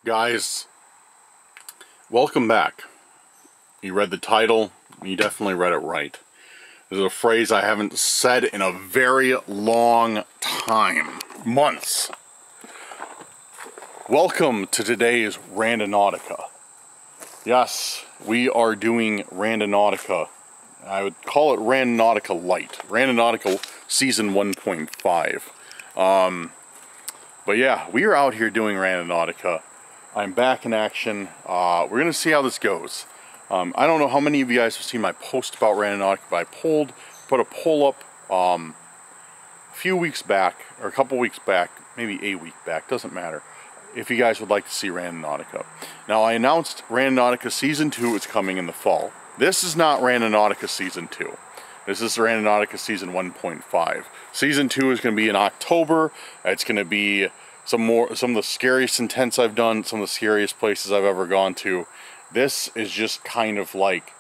Guys, welcome back. You read the title, you definitely read it right. This is a phrase I haven't said in a very long time. Months. Welcome to today's Randonautica. Yes, we are doing Randonautica. I would call it Randonautica Light. Randonautica Season 1.5. But yeah, we are out here doing Randonautica. I'm back in action. We're going to see how this goes. I don't know how many of you guys have seen my post about Randonautica, but I put a poll up a few weeks back, or a couple weeks back, maybe a week back, doesn't matter, if you guys would like to see Randonautica. Now, I announced Randonautica Season 2 is coming in the fall. This is not Randonautica Season 2. This is Randonautica Season 1.5. Season 2 is going to be in October. It's going to be some of the scariest intents I've done, some of the scariest places I've ever gone to. This is just kind of like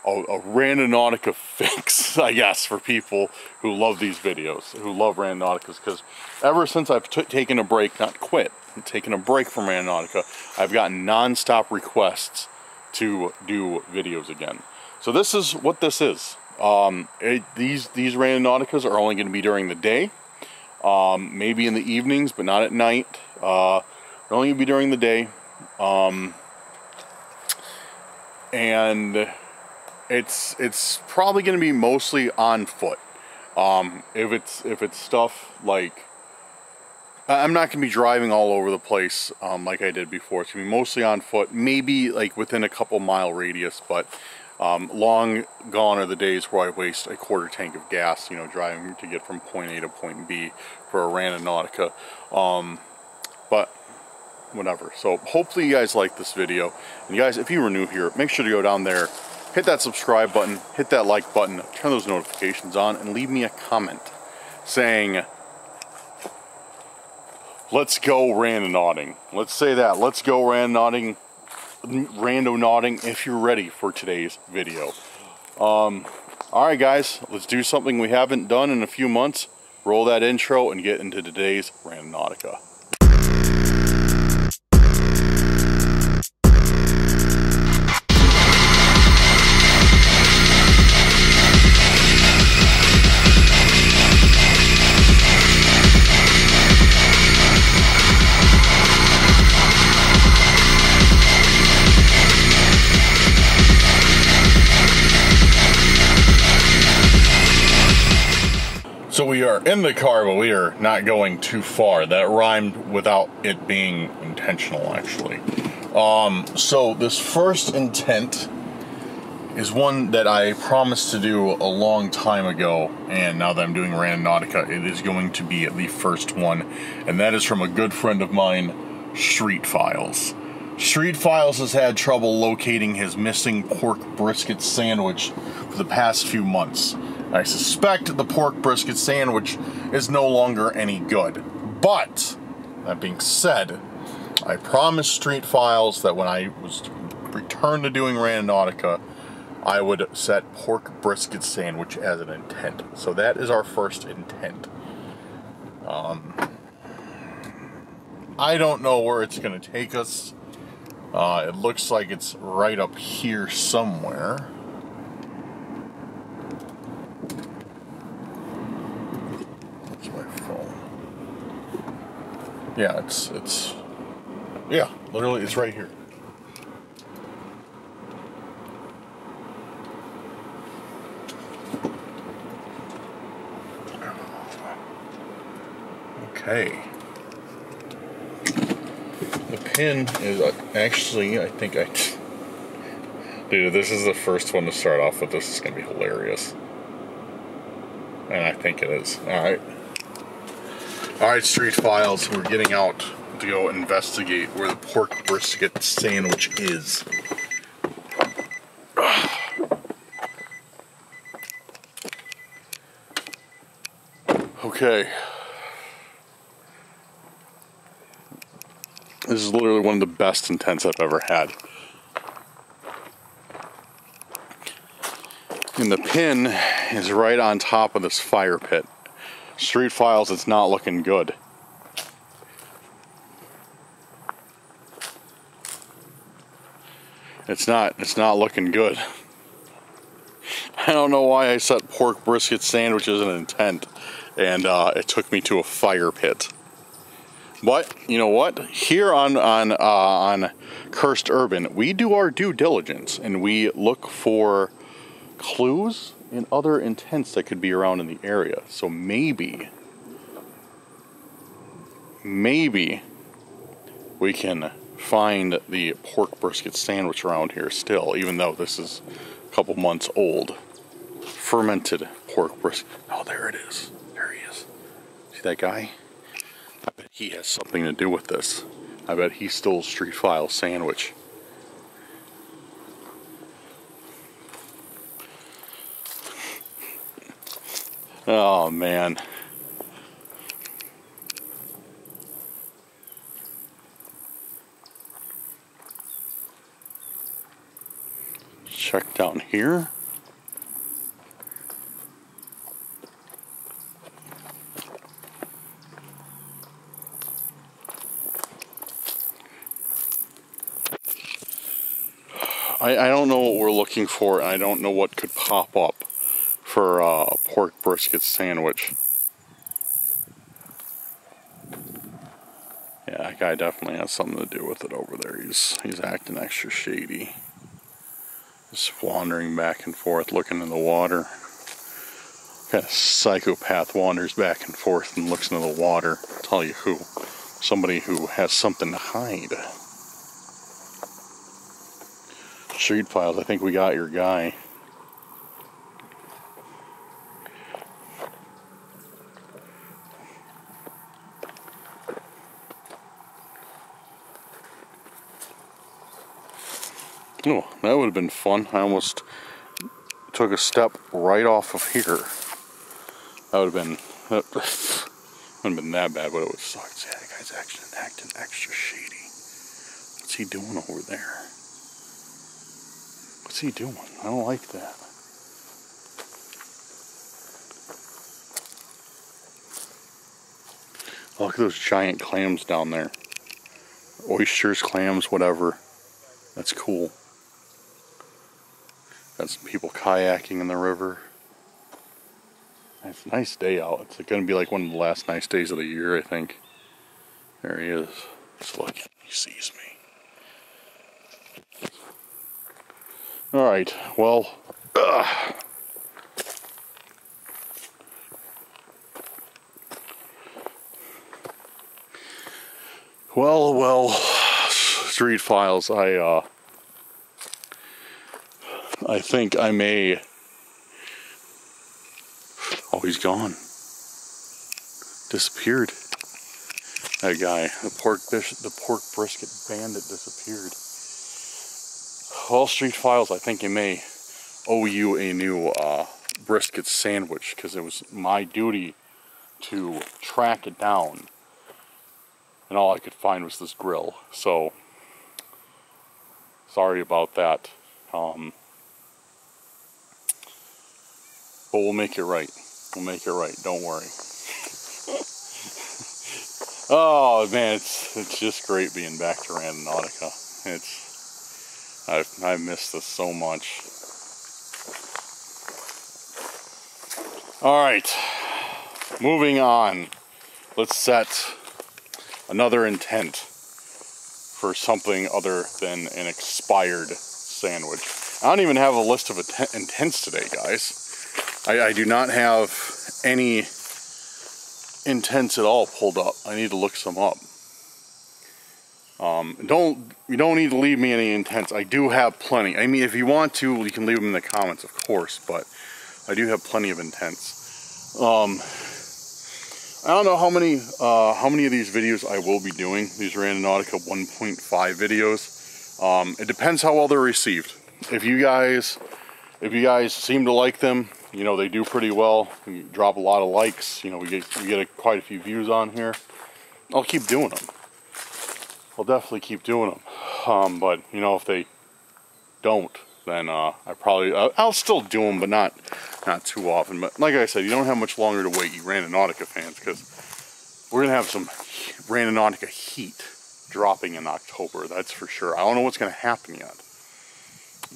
a Randonautica fix, I guess, for people who love these videos, who love Randonauticas, because ever since I've taken a break, not quit, taken a break from Randonautica, I've gotten non-stop requests to do videos again. So this is what this is. These Randonauticas are only going to be during the day. Maybe in the evenings, but not at night. They're only gonna be during the day. And it's probably gonna be mostly on foot. If it's stuff like, I'm not gonna be driving all over the place like I did before. It's gonna be mostly on foot, maybe like within a couple mile radius, but long gone are the days where I waste a quarter tank of gas, driving to get from point A to point B for a Randonautica. But whatever. So hopefully you guys like this video. And you guys, if you were new here, make sure to go down there, hit that subscribe button, hit that like button, turn those notifications on, and leave me a comment saying, let's go randonauting. Let's say that. Let's go randonauting if you're ready for today's video. Alright guys, let's do something we haven't done in a few months. Roll that intro and get into today's Randonautica. So we are in the car, but we are not going too far. That rhymed without it being intentional, actually. So this first intent is one that I promised to do a long time ago, and now that I'm doing Randonautica, it is going to be the first one, and that is from a good friend of mine, Street Files. Street Files has had trouble locating his missing pork brisket sandwich for the past few months. I suspect the pork brisket sandwich is no longer any good. But, that being said, I promised Street Files that when I was returned to doing Randonautica, I would set pork brisket sandwich as an intent. So that is our first intent. I don't know where it's going to take us. It looks like it's right up here somewhere. Yeah, yeah, literally it's right here. Okay. The pin is actually, dude, this is the first one to start off with. This is going to be hilarious. And I think it is. Alright. Alright, Street Files, we're getting out to go investigate where the pork brisket sandwich is. Okay. This is literally one of the best intents I've ever had. And the pin is right on top of this fire pit. Street Files, it's not looking good. It's not looking good. I don't know why I set pork brisket sandwich as an intent, and it took me to a fire pit. But you know what? Here on Cursed Urban, we do our due diligence and we look for clues and other intents that could be around in the area. So maybe we can find the pork brisket sandwich around here still, even though this is a couple months old. Fermented pork brisket. Oh, there it is. There he is. See that guy? I bet he has something to do with this. I bet he stole Street File sandwich. Oh, man. Check down here. I don't know what we're looking for, and I don't know what could pop up for a pork brisket sandwich. Yeah, that guy definitely has something to do with it over there. He's acting extra shady. Just wandering back and forth, looking in the water. Kind of psychopath wanders back and forth and looks into the water. I'll tell you who. Somebody who has something to hide. Street Files, I think we got your guy. Oh, that would have been fun. I almost took a step right off of here. That would have been, wouldn't have been that bad, but it would suck. See, that guy's acting extra shady. What's he doing over there? What's he doing? I don't like that. Oh, look at those giant clams down there. Oysters, clams, whatever. That's cool. Got some people kayaking in the river. It's a nice day out. It's going to be like one of the last nice days of the year, I think. There he is. Just looking. He sees me. Alright, well. Well, Street Files, I think I may. Oh, he's gone. Disappeared. That guy, the pork brisket bandit disappeared. Well, Street Files, I think I may owe you a new brisket sandwich, because it was my duty to track it down, and all I could find was this grill. So sorry about that. But we'll make it right. We'll make it right. Don't worry. Oh man, it's just great being back to Randonautica. I've missed this so much. All right, moving on. Let's set another intent for something other than an expired sandwich. I don't even have a list of intents today, guys. I do not have any intents at all pulled up. I need to look some up. You don't need to leave me any intents. I do have plenty. I mean, if you want to, you can leave them in the comments, of course, but I do have plenty of intents. I don't know how many of these videos I will be doing, these Randonautica 1.5 videos. It depends how well they're received. If you guys seem to like them, you know, they do pretty well. We drop a lot of likes. You know, we get quite a few views on here. I'll keep doing them. I'll definitely keep doing them. But you know, if they don't, then I'll still do them, but not too often. But like I said, you don't have much longer to wait, you Randonautica fans, because we're gonna have some Randonautica heat dropping in October. That's for sure. I don't know what's gonna happen yet.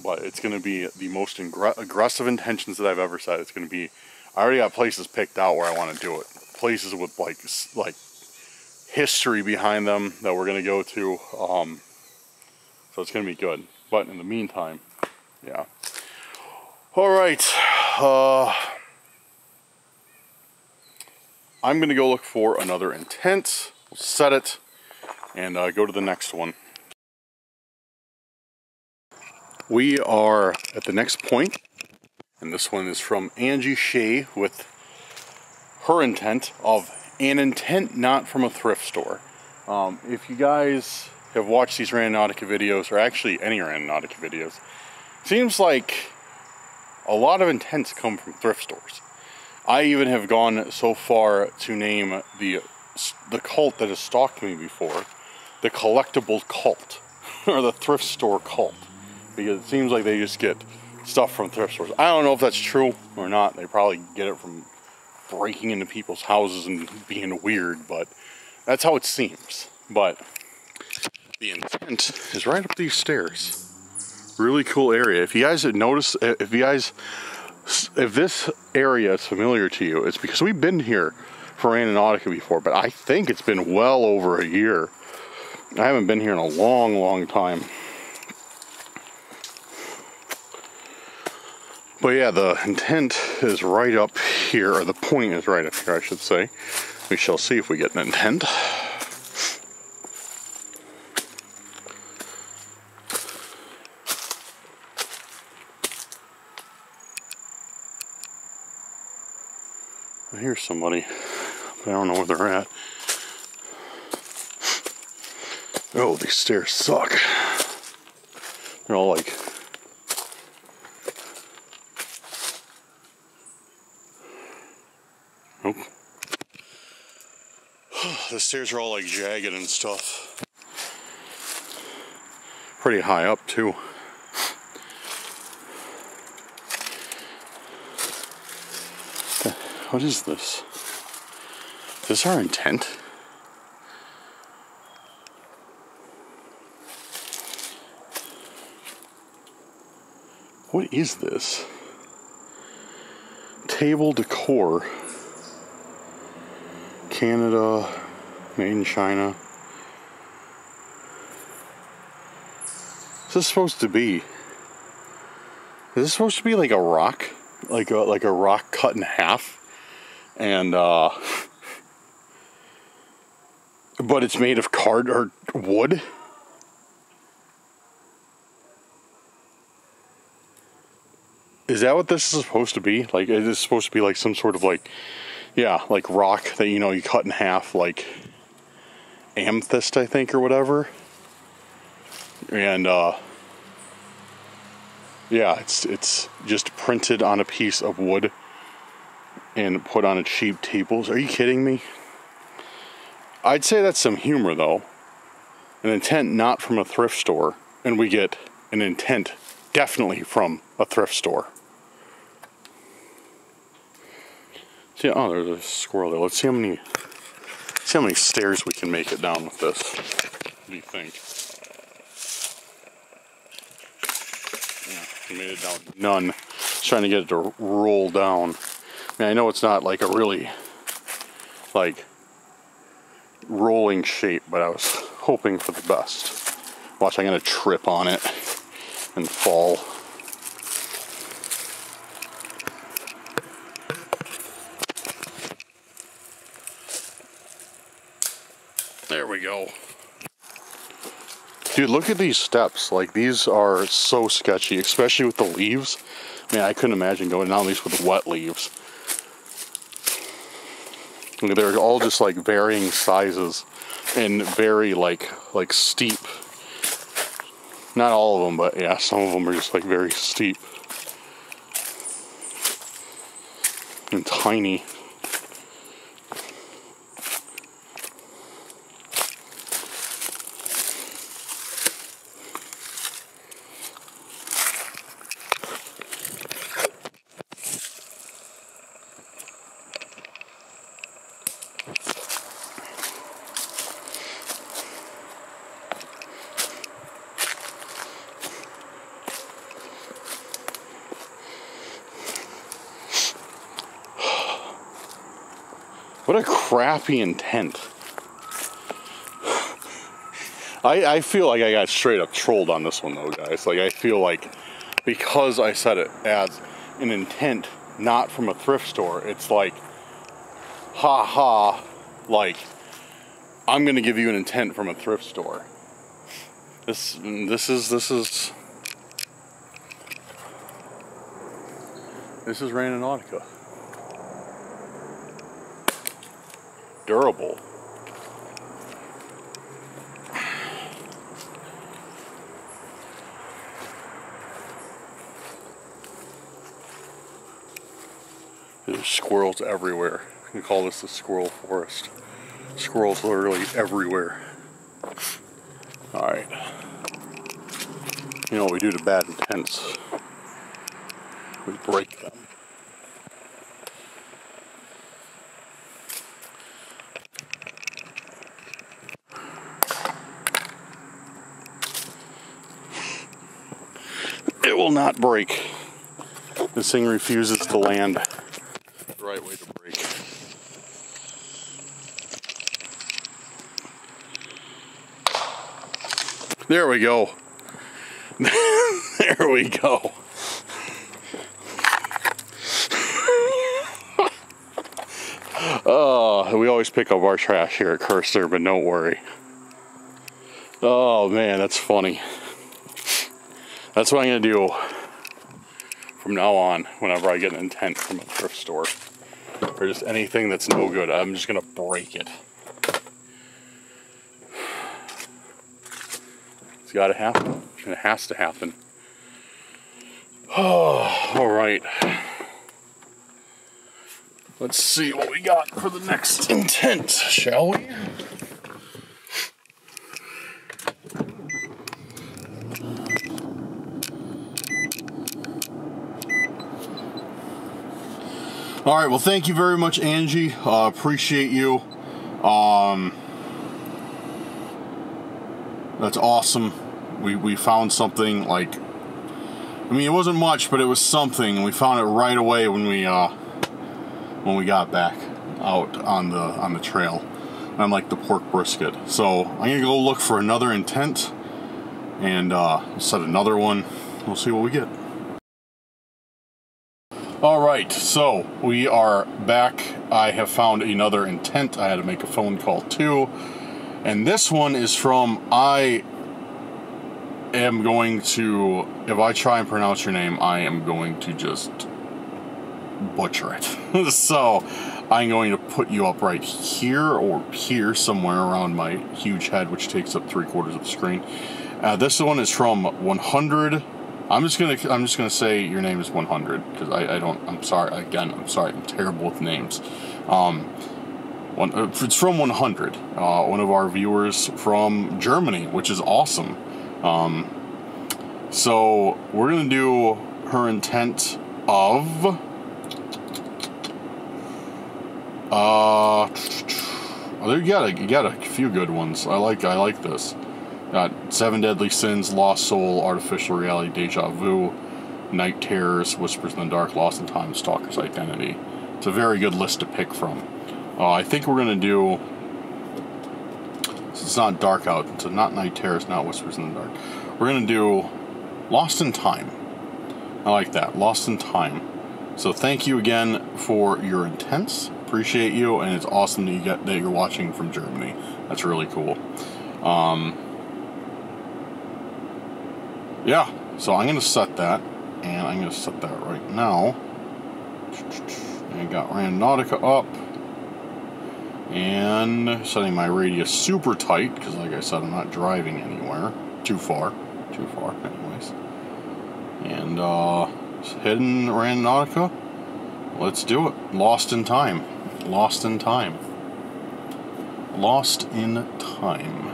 but it's going to be the most aggressive intentions that I've ever set. It's going to be, I already got places picked out where I want to do it. Places with like history behind them that we're going to go to. So it's going to be good. But in the meantime, yeah. All right. I'm going to go look for another intent. We'll set it and go to the next one. We are at the next point, and this one is from Angie Shea with her intent of an intent not from a thrift store. If you guys have watched these Randonautica videos, or actually any Randonautica videos, it seems like a lot of intents come from thrift stores. I even have gone so far to name the cult that has stalked me before the collectible cult, or the thrift store cult, because it seems like they just get stuff from thrift stores. I don't know if that's true or not. They probably get it from breaking into people's houses and being weird, but that's how it seems. But the intent is right up these stairs. Really cool area. If you guys have noticed, if this area is familiar to you, it's because we've been here for Randonautica before, but I think it's been well over a year. I haven't been here in a long, long time. But yeah, the intent is right up here, or the point is right up here, I should say. We shall see if we get an intent. I hear somebody, but I don't know where they're at. Oh, these stairs suck. They're all like... Nope. The stairs are all like jagged and stuff. Pretty high up too. What is this? Is this our intent? What is this? Table decor. Canada, made in China. What's this supposed to be? Is this supposed to be like a rock? Like a rock cut in half? And but it's made of card or wood? Is that what this is supposed to be? Like, is this supposed to be like some sort of like, yeah, like rock that, you know, you cut in half, like amethyst, I think, or whatever. And yeah, it's just printed on a piece of wood and put on a cheap tables. Are you kidding me? I'd say that's some humor, though. An intent not from a thrift store, and we get an intent definitely from a thrift store. See, oh, there's a squirrel there. Let's see how many stairs we can make it down with this. What do you think? Yeah, we made it down. None. Just trying to get it to roll down. I mean, I know it's not like a really like rolling shape, but I was hoping for the best. Watch, I'm gonna trip on it and fall. There we go. Dude, look at these steps. Like, these are so sketchy, especially with the leaves. I mean, I couldn't imagine going down these with wet leaves. I mean, they're all just like varying sizes and very like steep. Not all of them, but yeah, some of them are just like very steep and tiny. What a crappy intent. I feel like I got straight up trolled on this one though, guys. Like, I feel like because I said it as an intent, not from a thrift store, it's like, ha ha, like, I'm gonna give you an intent from a thrift store. This is Randonautica. Durable. There's squirrels everywhere. We call this the Squirrel Forest. Squirrels literally everywhere. Alright. You know what we do to bad intents? We break them. It will not break. This thing refuses to land. The right way to break. There we go. There we go. Oh, we always pick up our trash here at Cursor, but don't worry. Oh man, that's funny. That's what I'm gonna do from now on whenever I get an intent from a thrift store. Or just anything that's no good, I'm just gonna break it. It's gotta happen. It has to happen. Oh, alright. Let's see what we got for the next intent, shall we? Alright, well thank you very much, Angie. Appreciate you. That's awesome. We found something, like, I mean, it wasn't much, but it was something, and we found it right away when we got back out on the trail, unlike the pork brisket. So I'm gonna go look for another intent and set another one. We'll see what we get. Alright, so we are back. I have found another intent. I had to make a phone call too. And this one is from, I am going to, if I try and pronounce your name, I am going to just butcher it. So I'm going to put you up right here or here somewhere around my huge head, which takes up 3/4 of the screen. This one is from 100. I'm just gonna say your name is 100 because I'm sorry again. I'm sorry. I'm terrible with names. It's from 100. One of our viewers from Germany, which is awesome. So we're gonna do her intent of you got a few good ones. I like this. Got 7 Deadly Sins, Lost Soul, Artificial Reality, Deja Vu, Night Terrors, Whispers in the Dark, Lost in Time, Stalker's Identity. It's a very good list to pick from. I think we're gonna do. It's not dark out. It's not Night Terrors, not Whispers in the Dark. We're gonna do Lost in Time. I like that, Lost in Time. So thank you again for your intents. Appreciate you, and it's awesome that you're watching from Germany. That's really cool. Yeah, so I'm going to set that, and I'm going to set that right now. I got Randonautica up, and setting my radius super tight, because like I said, I'm not driving anywhere. Too far anyways. And hidden Randonautica, let's do it. Lost in Time. Lost in Time. Lost in Time.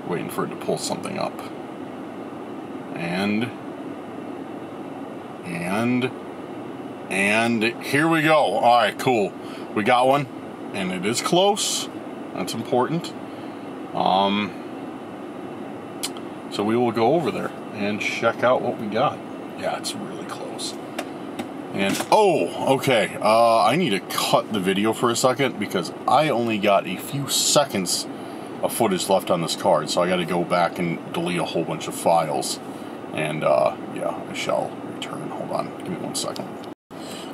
Waiting for it to pull something up. And here we go. Alright, cool. We got one. And it is close. That's important. So we will go over there and check out what we got. Yeah, it's really close. And, oh, okay, I need to cut the video for a second because I only got a few seconds of footage left on this card, so I gotta go back and delete a whole bunch of files. And, yeah, I shall return. Hold on, give me 1 second.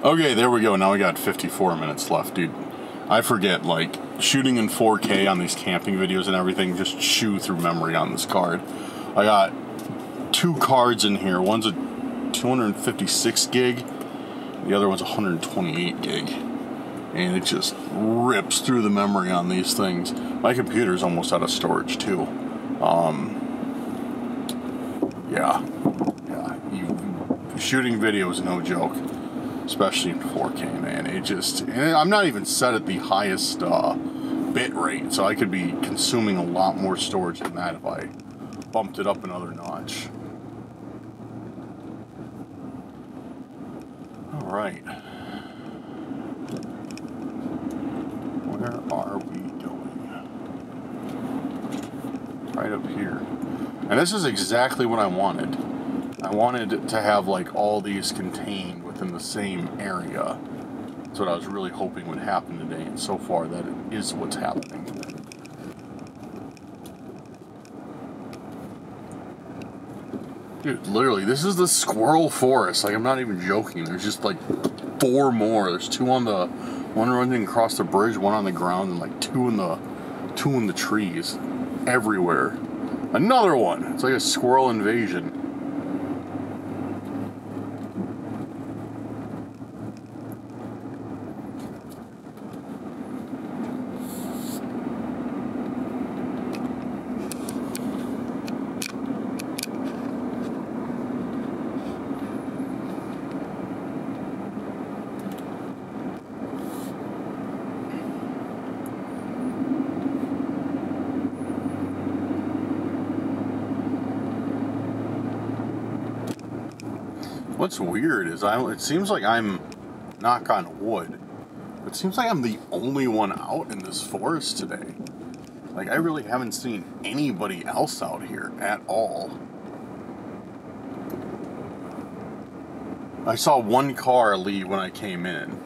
Okay, there we go. Now we got 54 minutes left, dude. I forget, like, shooting in 4K on these camping videos and everything, just chew through memory on this card. I got 2 cards in here. One's a 256 gig. The other one's 128 gig. And it just rips through the memory on these things. My computer's almost out of storage too. Yeah. Shooting video is no joke. Especially in 4K, man. It just, and I'm not even set at the highest bit rate, so I could be consuming a lot more storage than that if I bumped it up another notch. Alright. Where are we going? Right up here. And this is exactly what I wanted. I wanted to have like all these contained within the same area. That's what I was really hoping would happen today, and so far that is what's happening. Dude, literally, this is the Squirrel Forest. Like, I'm not even joking. There's just like 4 more. There's 2 on the, one running across the bridge, 1 on the ground, and like 2 in the trees. Everywhere. Another one. It's like a squirrel invasion. What's weird is it seems like I'm, knock on wood, it seems like I'm the only one out in this forest today. Like, I really haven't seen anybody else out here at all. I saw 1 car leave when I came in,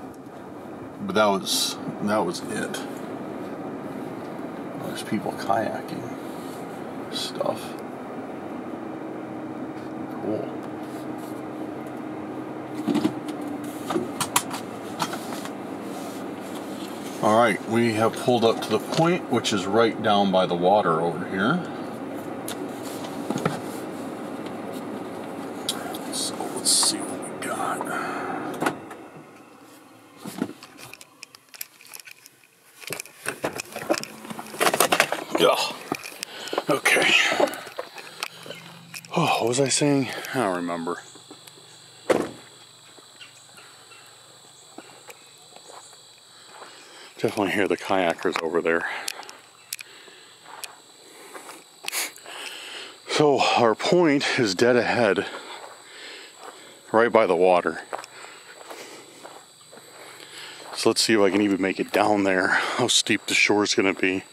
but that was it. There's people kayaking stuff. Cool. Alright, we have pulled up to the point, which is right down by the water over here. So let's see what we got. Yeah. Okay. Oh, what was I saying? I don't remember. Definitely hear the kayakers over there. So our point is dead ahead, right by the water. So let's see if I can even make it down there, how steep the shore is going to be.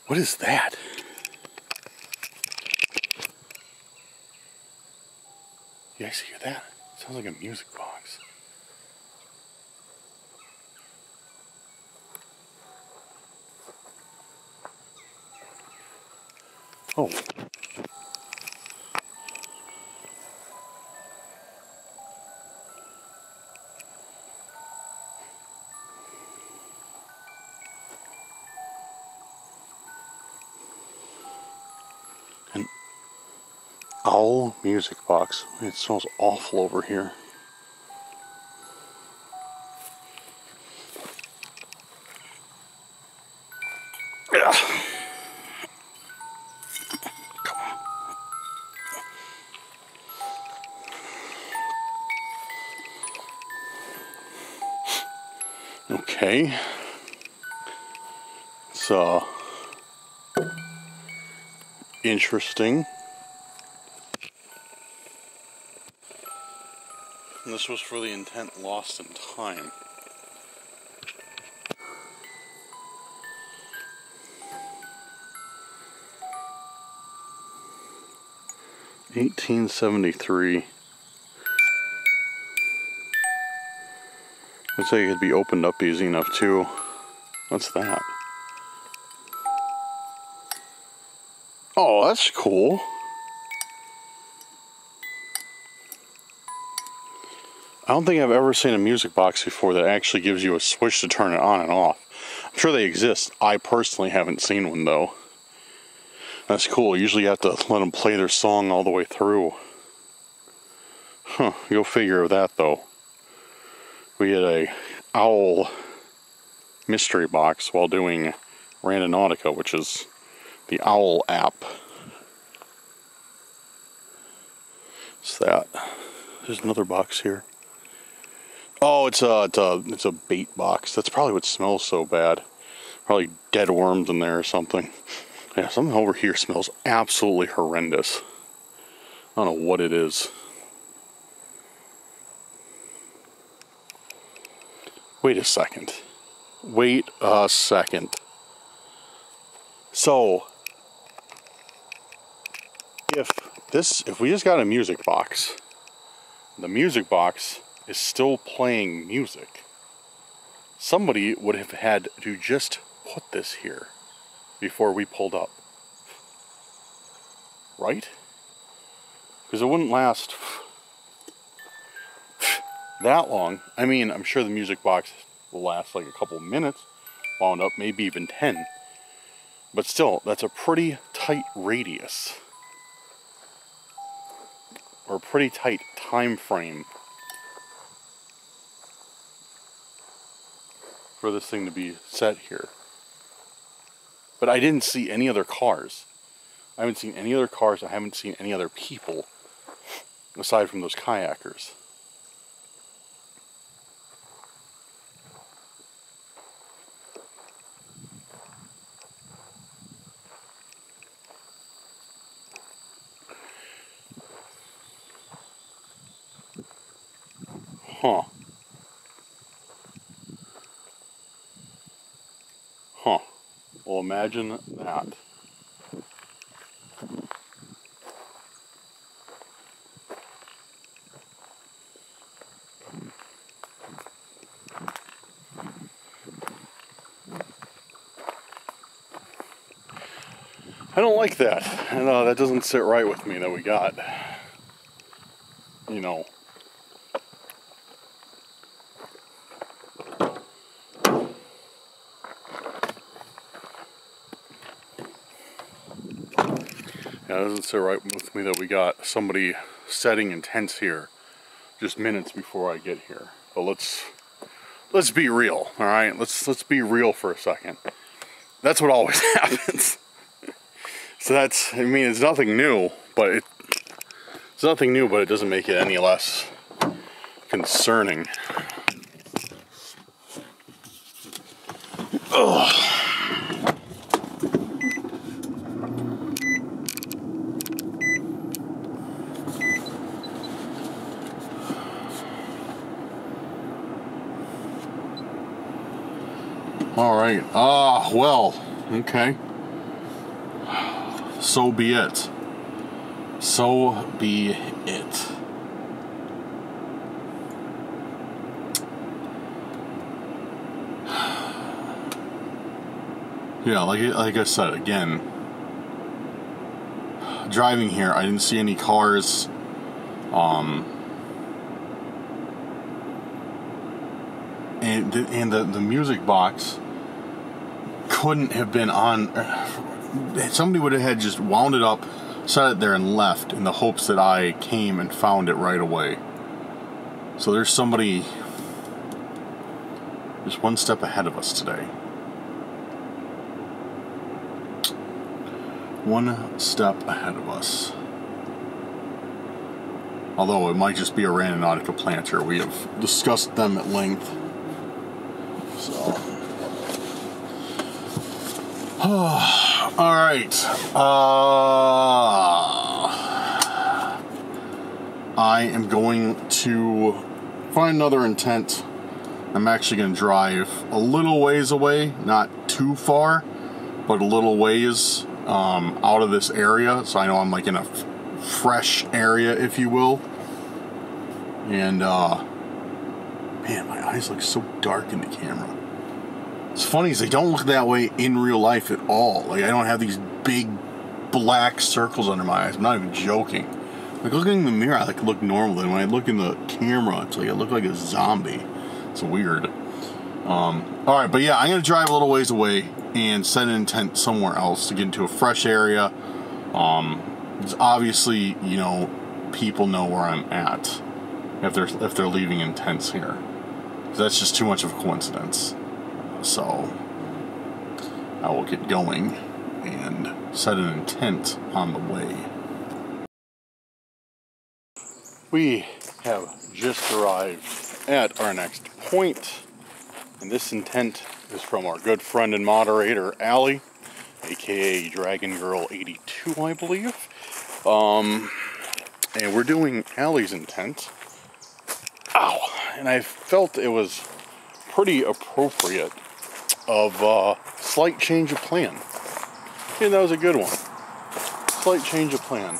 What is that? You guys hear that? It sounds like a music box. Oh. An owl music box. It smells awful over here. Ugh. Okay. It's interesting. And this was for the intent lost in time. $18.73. Looks like it could be opened up easy enough too. What's that? Oh, that's cool. I don't think I've ever seen a music box before that actually gives you a switch to turn it on and off. I'm sure they exist. I personally haven't seen one though. That's cool. Usually you have to let them play their song all the way through. Huh, go figure that though. We had a owl mystery box while doing Randonautica, which is the owl app. What's that? There's another box here. Oh, it's a bait box. That's probably what smells so bad. Probably dead worms in there or something. Yeah, something over here smells absolutely horrendous. I don't know what it is. Wait a second. Wait a second. So, if we just got a music box, the music box is still playing music, somebody would have had to just put this here before we pulled up. Right? Because it wouldn't last that long. I mean, I'm sure the music box will last like a couple of minutes, wound up, maybe even 10. But still, that's a pretty tight radius. Or a pretty tight time frame for this thing to be set here. But I didn't see any other cars. I haven't seen any other cars. I haven't seen any other people aside from those kayakers. Huh. Huh. Well, imagine that. I don't like that. And that doesn't sit right with me that we got, you know, it doesn't sit right with me that we got somebody setting in tents here just minutes before I get here. But let's be real, all right? Let's be real for a second. That's what always happens. So that's, I mean, it's nothing new, but it doesn't make it any less concerning. Ugh. All right. Well, okay. So be it. So be it. Yeah, like I said, again, driving here, I didn't see any cars. And the music box couldn't have been on. Somebody would have had just wound it up, set it there, and left in the hopes that I came and found it right away. So there's somebody just one step ahead of us today. One step ahead of us. Although it might just be a Randonautica planter. We have discussed them at length. So. Alright. I am going to find another intent. I'm actually going to drive a little ways away, not too far, but a little ways out of this area, so I know I'm like in a fresh area, if you will. And man, my eyes look so dark in the camera. It's funny is they don't look that way in real life at all. Like, I don't have these big black circles under my eyes. I'm not even joking. Like, looking in the mirror, I like look normal, and when I look in the camera, it's like I look like a zombie. It's weird. Alright, but yeah, I'm gonna drive a little ways away and set an intent somewhere else to get into a fresh area. It's obviously, you know, people know where I'm at if they're leaving intents here. That's just too much of a coincidence. So I will get going and set an intent on the way. We have just arrived at our next point, and this intent is from our good friend and moderator Allie, aka Dragon Girl 82, I believe. And we're doing Allie's intent. Ow! And I felt it was pretty appropriate of a slight change of plan. And that was a good one. Slight change of plan.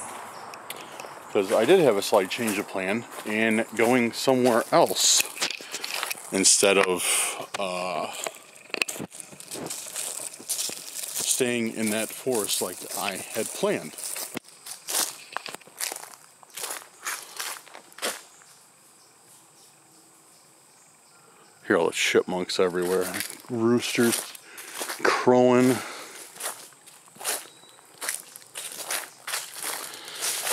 Because I did have a slight change of plan in going somewhere else instead of staying in that forest like I had planned. Hear all the chipmunks everywhere. Roosters crowing.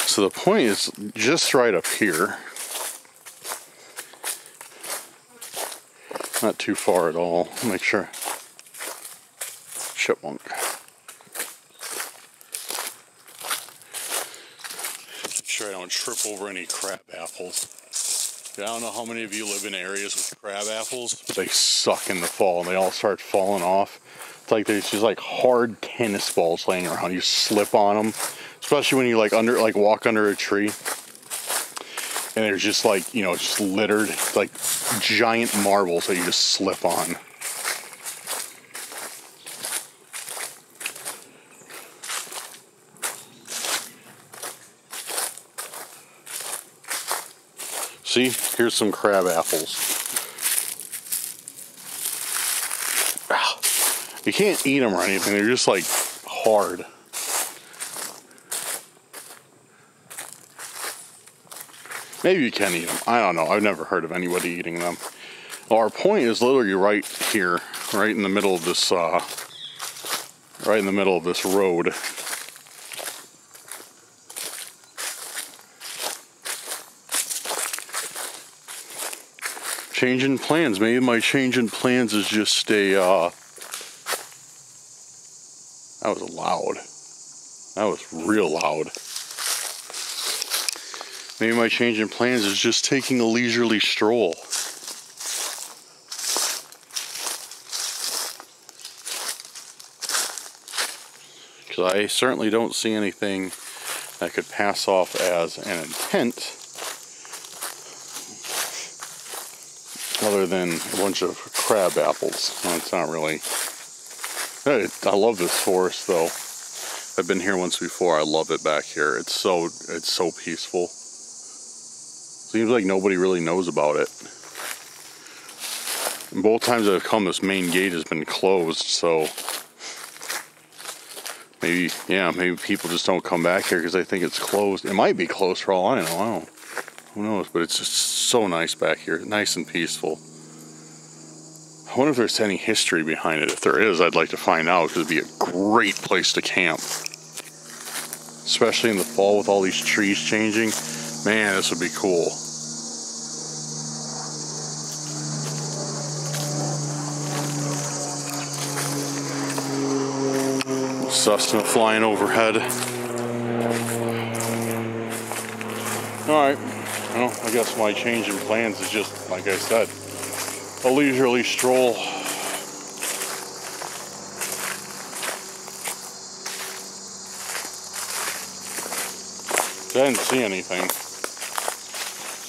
So the point is just right up here. Not too far at all. Make sure. Chipmunk. Make sure I don't trip over any crab apples. I don't know how many of you live in areas with crab apples. They suck in the fall and they all start falling off. It's like there's just like hard tennis balls laying around. You slip on them, especially when you like walk under a tree. And they're just like, you know, just littered, like giant marbles that you just slip on. See, here's some crab apples. You can't eat them or anything, they're just like hard. Maybe you can eat them, I don't know, I've never heard of anybody eating them. Well, our point is literally right here, right in the middle of this, road. Changing plans. Maybe my change in plans is just a, that was loud. That was real loud. Maybe my change in plans is just taking a leisurely stroll. Because I certainly don't see anything that could pass off as an intent other than a bunch of crab apples. Well, it's not really. I love this forest though. I've been here once before. I love it back here. It's so peaceful. Seems like nobody really knows about it. And both times I've come, this main gate has been closed, so maybe people just don't come back here because they think it's closed. It might be closed for all I know. Who knows? But it's just so nice back here, nice and peaceful. I wonder if there's any history behind it. If there is, I'd like to find out because it'd be a great place to camp. Especially in the fall with all these trees changing. Man, this would be cool. Cessna flying overhead. Alright, well, I guess my change in plans is just, like I said, a leisurely stroll. I didn't see anything.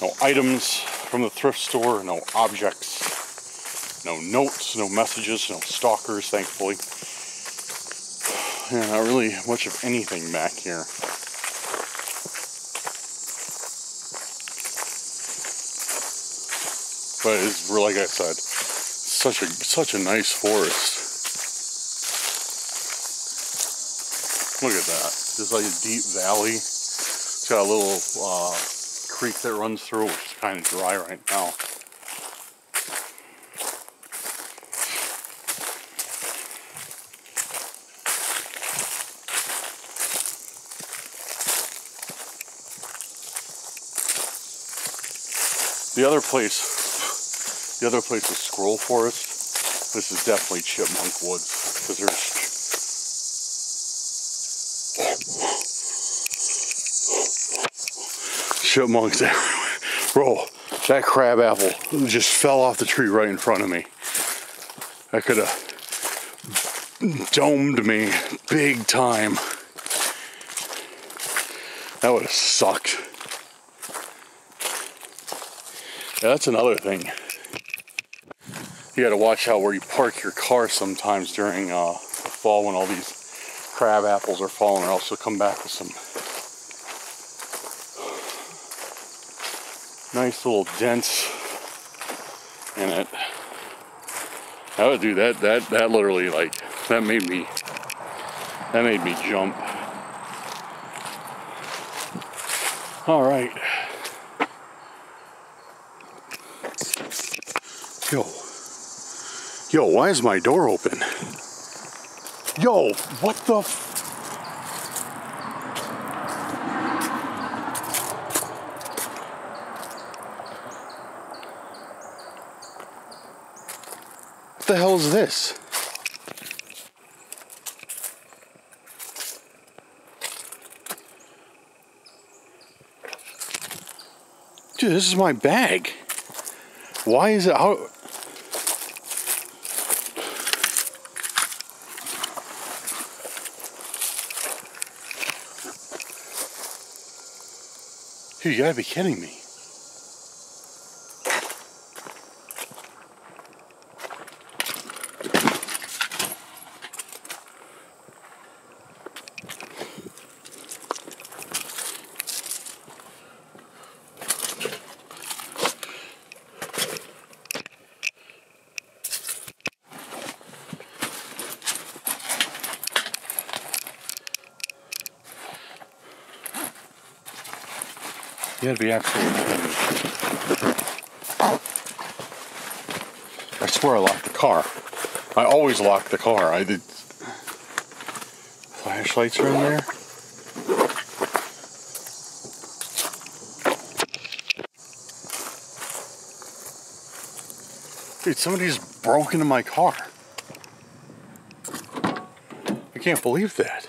No items from the thrift store, no objects, no notes, no messages, no stalkers, thankfully. Yeah, not really much of anything back here. But it's, like I said, such a nice forest. Look at that. There's like a deep valley. It's got a little creek that runs through, which is kind of dry right now. The other place is Squirrel Forest. This is definitely chipmunk woods, because there's chipmunks everywhere. Bro, that crab apple just fell off the tree right in front of me. That could have domed me big time. That would have sucked. Yeah, that's another thing. You gotta watch out where you park your car sometimes during the fall when all these crab apples are falling, or else you'll come back with some nice little dents in it. I would do that. That literally, like, that made me jump. All right. Yo, why is my door open? Yo, what the What the hell is this? Dude, this is my bag. Why is it out? Dude, you gotta be kidding me. You gotta be absolutely kidding me. I swear I locked the car. I always lock the car. I did. Flashlights are in there. Dude, somebody's broke into my car. I can't believe that.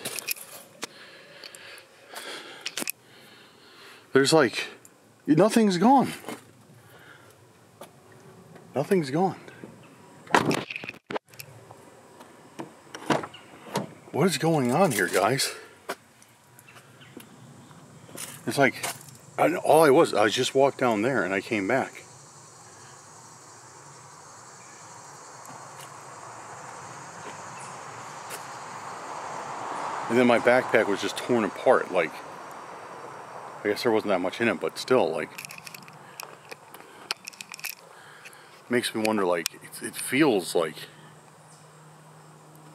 There's like, nothing's gone. Nothing's gone. What is going on here, guys? It's like, I just walked down there and I came back. And then my backpack was just torn apart, like, I guess there wasn't that much in it, but still, like, makes me wonder, like, it feels like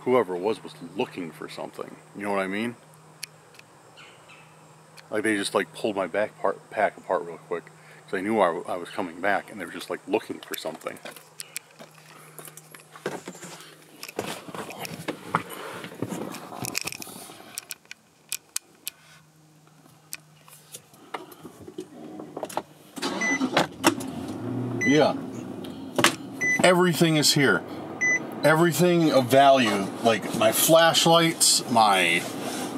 whoever it was looking for something. You know what I mean? Like, they just, like, pulled my pack apart real quick, because they knew I was coming back, and they were just, like, looking for something. Yeah, everything is here. Everything of value, like my flashlights, my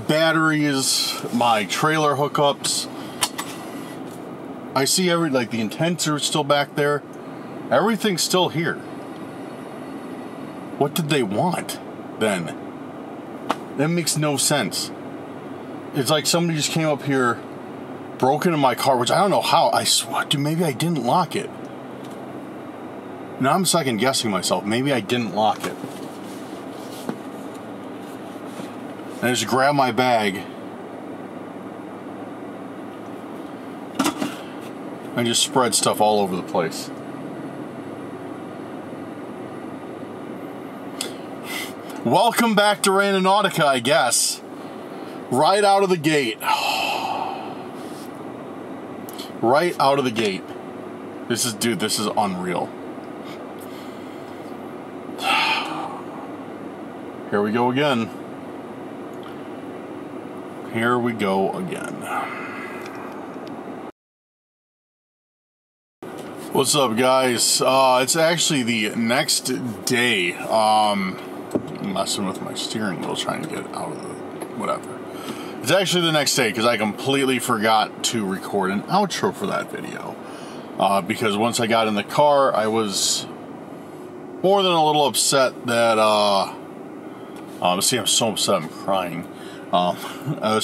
batteries, my trailer hookups. I see like the intents are still back there. Everything's still here. What did they want then? That makes no sense. It's like somebody just came up here, broke into my car, which I don't know how. I swear, dude, maybe I didn't lock it. Now I'm second guessing myself. Maybe I didn't lock it. I just grab my bag. I just spread stuff all over the place. Welcome back to Randonautica, I guess. Right out of the gate. Right out of the gate. This is, dude, this is unreal. Here we go again. Here we go again. What's up, guys? It's actually the next day. I'm messing with my steering wheel trying to get it out of the whatever. It's actually the next day because I completely forgot to record an outro for that video. Because once I got in the car, I was more than a little upset that, see, I'm so upset I'm crying. I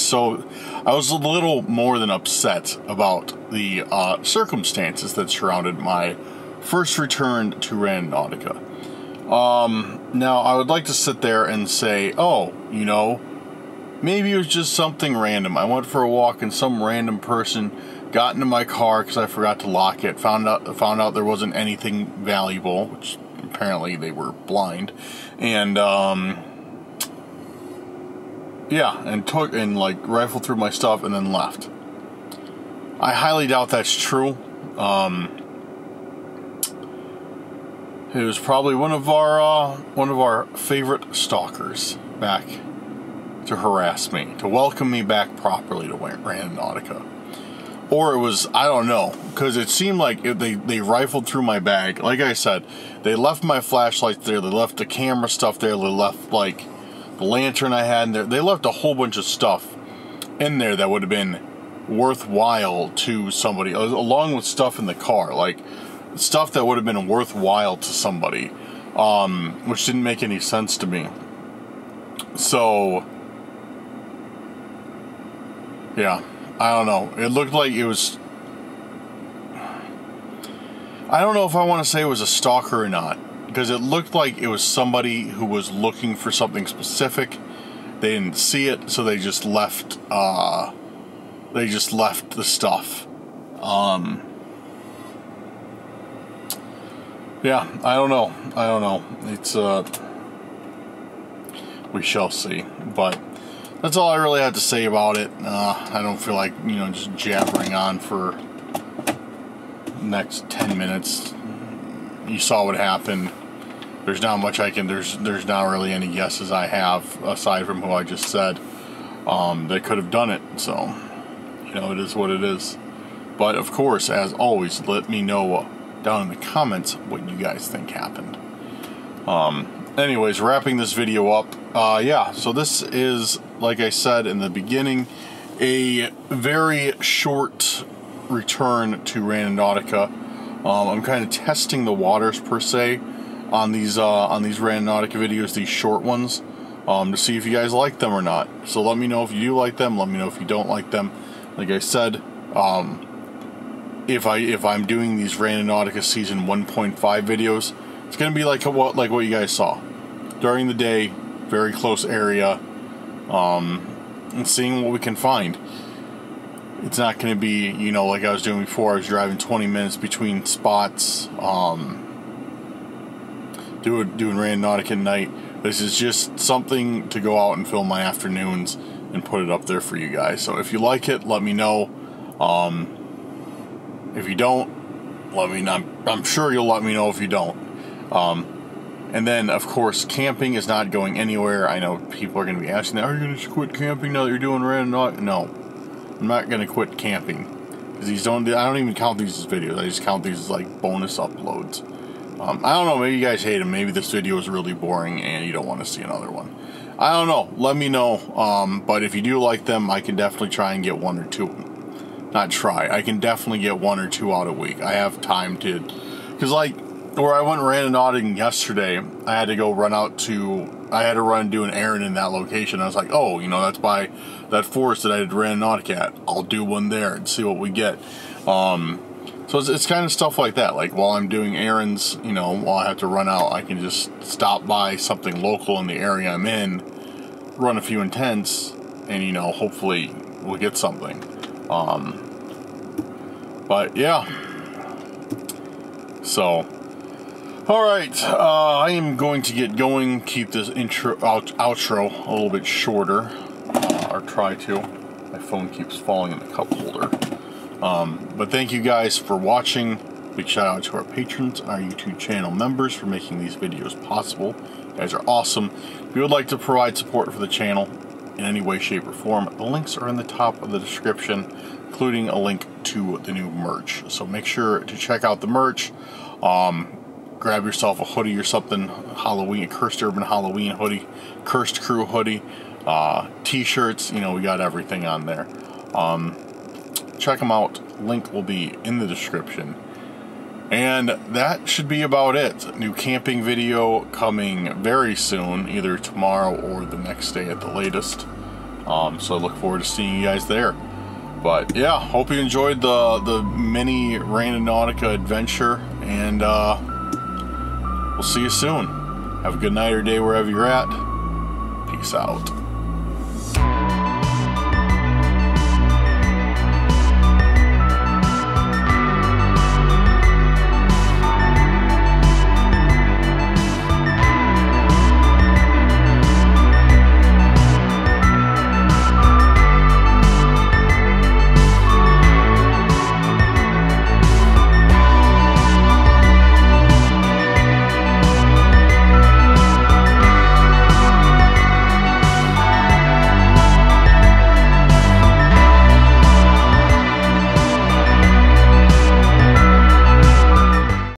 was a little more than upset about the circumstances that surrounded my first return to Randonautica. Now, I would like to sit there and say, oh, you know, maybe it was just something random. I went for a walk and some random person got into my car because I forgot to lock it. Found out there wasn't anything valuable, which apparently they were blind, and yeah, and took and like rifled through my stuff and then left. I highly doubt that's true. It was probably one of our favorite stalkers back to harass me, to welcome me back properly to Randonautica. Or it was, I don't know, because it seemed like they rifled through my bag. Like I said, they left my flashlight there, they left the camera stuff there, they left like the lantern I had in there. They left a whole bunch of stuff in there that would have been worthwhile to somebody, along with stuff in the car, like stuff that would have been worthwhile to somebody, which didn't make any sense to me. So, yeah, I don't know. It looked like it was, I don't know if I want to say it was a stalker or not, because it looked like it was somebody who was looking for something specific. They didn't see it, so they just left, the stuff. Yeah, I don't know. It's, we shall see. But that's all I really have to say about it. I don't feel like, you know, just jabbering on for the next 10 minutes. You saw what happened. There's not much I can, there's not really any guesses I have, aside from who I just said, that could have done it. So, you know, it is what it is. But, of course, as always, let me know down in the comments what you guys think happened. Anyways, wrapping this video up, yeah, so this is, like I said in the beginning, a very short return to Randonautica. I'm kind of testing the waters, per se, on these Randonautica videos, these short ones, to see if you guys like them or not. So let me know if you do like them, let me know if you don't like them. Like I said, if I'm doing these Randonautica season 1.5 videos, it's gonna be like what you guys saw during the day, very close area, and seeing what we can find. It's not gonna be, you know, like I was doing before. I was driving 20 minutes between spots, doing Randonautica at night. This is just something to go out and film my afternoons and put it up there for you guys. So if you like it, let me know. If you don't, let me know. I'm sure you'll let me know if you don't. And then, of course, camping is not going anywhere. I know people are going to be asking, are you going to quit camping now that you're doing Randonautica? No, I'm not going to quit camping. Because I don't even count these as videos. I just count these as like bonus uploads. I don't know, maybe you guys hate them. Maybe this video is really boring and you don't want to see another one. I don't know. Let me know. But if you do like them, I can definitely try and get one or two. Not try. I can definitely get one or two out a week. I have time to... Because, like, where I went Randonautica yesterday, I had to go run and do an errand in that location. I was like, oh, you know, that's by that forest that I did Randonautica at. I'll do one there and see what we get. So it's kind of stuff like that. Like while I'm doing errands, you know, while I have to run out, I can just stop by something local in the area I'm in, run a few intents, and, you know, hopefully we'll get something. But yeah. So, alright, I am going to get going, keep this outro a little bit shorter, or try to. My phone keeps falling in the cup holder. But thank you guys for watching. Big shout out to our patrons and our YouTube channel members for making these videos possible. You guys are awesome. If you would like to provide support for the channel in any way, shape, or form, the links are in the top of the description, including a link to the new merch. So make sure to check out the merch. Grab yourself a hoodie or something, Halloween, Cursed Urban Halloween hoodie, Cursed Crew hoodie, t-shirts, you know, we got everything on there. Check them out. Link will be in the description. And that should be about it. New camping video coming very soon, either tomorrow or the next day at the latest. So I look forward to seeing you guys there. But yeah, hope you enjoyed the mini Randonautica adventure, and we'll see you soon. Have a good night or day wherever you're at. Peace out.